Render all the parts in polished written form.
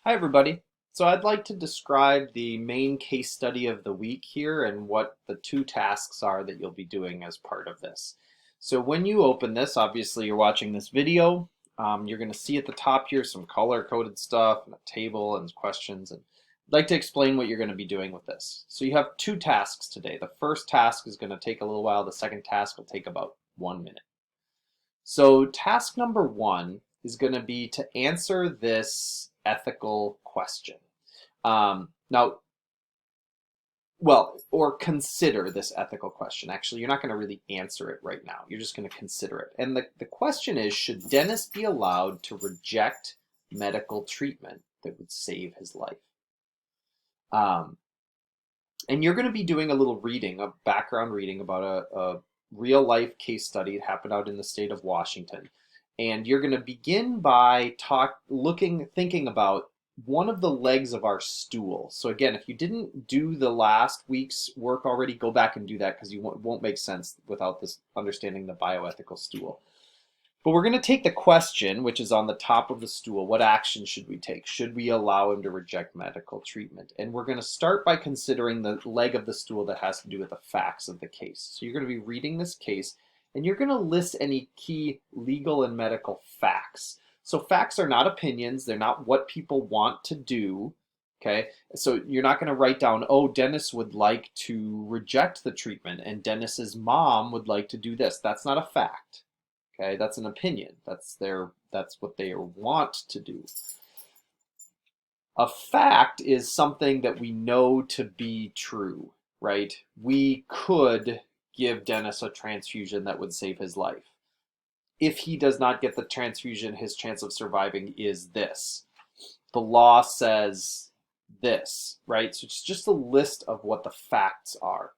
Hi, everybody. So I'd like to describe the main case study of the week here and what the two tasks are that you'll be doing as part of this. So when you open this, obviously you're watching this video. You're going to see at the top here some color-coded stuff and a table and questions. And I'd like to explain what you're going to be doing with this. So you have two tasks today. The first task is going to take a little while. The second task will take about 1 minute. So task number one is going to be to answer this ethical question. Now, well, or consider this ethical question. Actually, you're not going to really answer it right now. You're just going to consider it. And the question is, should Dennis be allowed to reject medical treatment that would save his life? Um, and you're going to be doing a little reading, a background reading about a real life case study. It happened out in the state of Washington. And you're going to begin by thinking about one of the legs of our stool. So again, if you didn't do the last week's work already, go back and do that because it won't make sense without this understanding the bioethical stool. But we're going to take the question, which is on the top of the stool. What action should we take? Should we allow him to reject medical treatment? And we're going to start by considering the leg of the stool that has to do with the facts of the case. So you're going to be reading this case, and you're going to list any key legal and medical facts. So facts are not opinions. They're not what people want to do. Okay, so you're not going to write down, oh, Dennis would like to reject the treatment and Dennis's mom would like to do this. That's not a fact. Okay, that's an opinion. That's what they want to do. A fact is something that we know to be true, right? We could give Dennis a transfusion that would save his life. If he does not get the transfusion, his chance of surviving is this. The law says this, right? So it's just a list of what the facts are.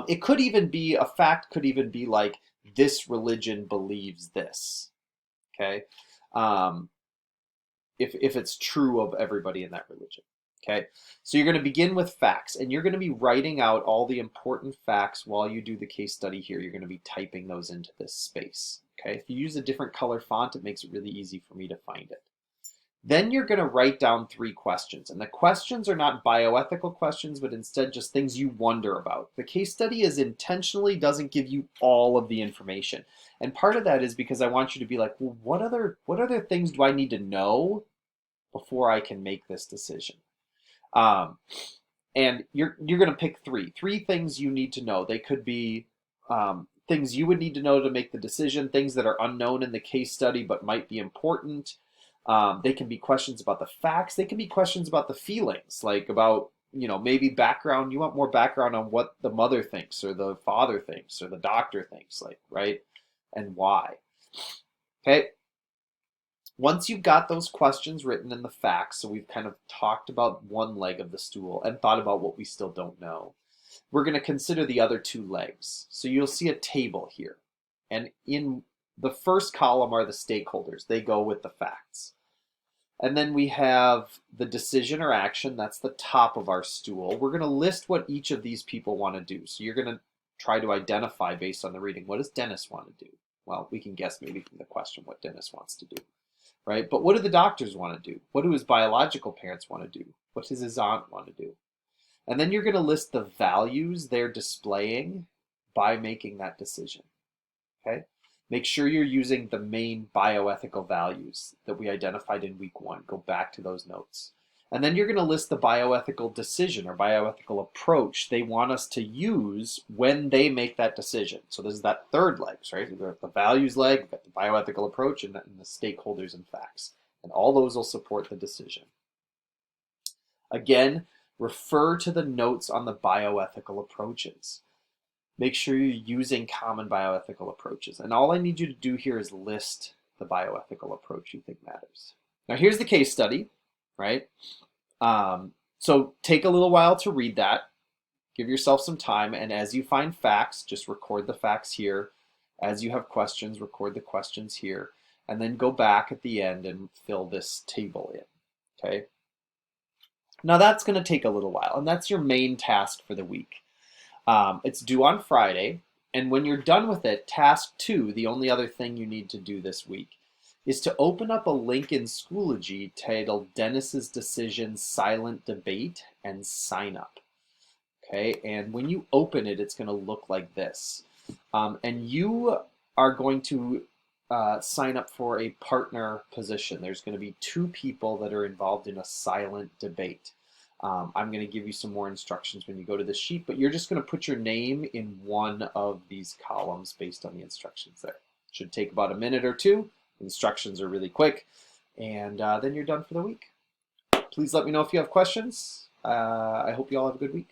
It could even be, a fact could even be like, this religion believes this, okay? If it's true of everybody in that religion, okay? So you're going to begin with facts, and you're going to be writing out all the important facts while you do the case study here. You're going to be typing those into this space, okay? If you use a different color font, it makes it really easy for me to find it. Then you're going to write down 3 questions. And the questions are not bioethical questions, but instead just things you wonder about. The case study intentionally doesn't give you all of the information. And part of that is because I want you to be like, well, what other things do I need to know before I can make this decision? And you're going to pick 3 things you need to know. They could be things you would need to know to make the decision, things that are unknown in the case study but might be important. They can be questions about the facts. They can be questions about the feelings, like about, maybe background. You want more background on what the mother thinks or the father thinks or the doctor thinks, like, right? And why. Okay. Once you've got those questions written in the facts, so we've kind of talked about one leg of the stool and thought about what we still don't know, we're going to consider the other 2 legs. So you'll see a table here. And in the first column are the stakeholders. They go with the facts. And then we have the decision or action. That's the top of our stool. We're going to list what each of these people want to do. So you're going to try to identify based on the reading. What does Dennis want to do? Well, we can guess maybe from the question what Dennis wants to do, right? But what do the doctors want to do? What do his biological parents want to do? What does his aunt want to do? And then you're going to list the values they're displaying by making that decision, okay? Make sure you're using the main bioethical values that we identified in week 1. Go back to those notes. And then you're going to list the bioethical decision or bioethical approach they want us to use when they make that decision. So this is that 3rd leg, right? We've got the values leg, we've got the bioethical approach, and the stakeholders and facts. And all those will support the decision. Again, refer to the notes on the bioethical approaches. Make sure you're using common bioethical approaches. And all I need you to do here is list the bioethical approach you think matters. Now here's the case study, right? So take a little while to read that. Give yourself some time. And as you find facts, just record the facts here. As you have questions, record the questions here. And then go back at the end and fill this table in, okay? Now that's going to take a little while. And that's your main task for the week. It's due on Friday, and when you're done with it, task 2, the only other thing you need to do this week, is to open up a link in Schoology titled Dennis's Decision Silent Debate and sign up. Okay, and when you open it, it's going to look like this. And you are going to sign up for a partner position. There's going to be 2 people that are involved in a silent debate. I'm going to give you some more instructions when you go to the sheet, but you're just going to put your name in one of these columns based on the instructions there. Should take about a minute or 2. Instructions are really quick, and then you're done for the week. Please let me know if you have questions. I hope you all have a good week.